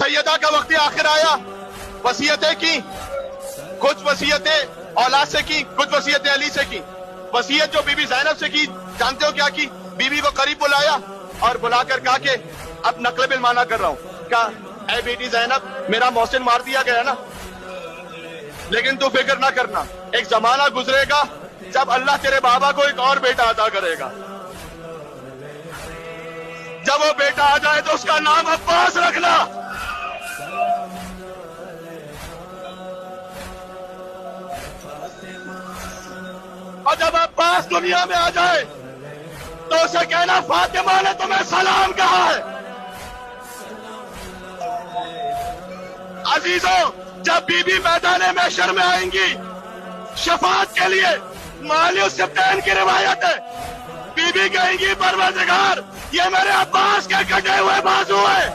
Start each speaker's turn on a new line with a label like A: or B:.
A: سیدہ کا وقت آخر آیا، وصیتیں کی، کچھ وصیتیں اولاد سے کی، کچھ وصیتیں علی سے کی۔ وصیت جو بی بی زینب سے کی، جانتے ہو کیا کی؟ بی بی کو قریب بلایا اور بلا کر کہا کہ اب نقل بالمعنی کر رہا ہوں، کہا اے بیٹی زینب، میرا محسن مار دیا گیا نا، لیکن تو فکر نہ کرنا، ایک زمانہ گزرے گا جب اللہ تیرے بابا کو ایک اور بیٹا عطا کرے گا، جب وہ بیٹا آ جائے تو اس کا نام عباس رکھنا۔ اور جب عباس دنیا میں آ جائے تو اسے کہنا فاطمہ نے تمہیں سلام کہا ہے۔ عزیزوں، جب بی بی میدان محشر میں آئیں گی شفاعت کے لیے، مالی السبتین کی روایت ہے، بی بی کہیں گی پروردگار یہ میرے عباس کے کٹے ہوئے بازو ہے،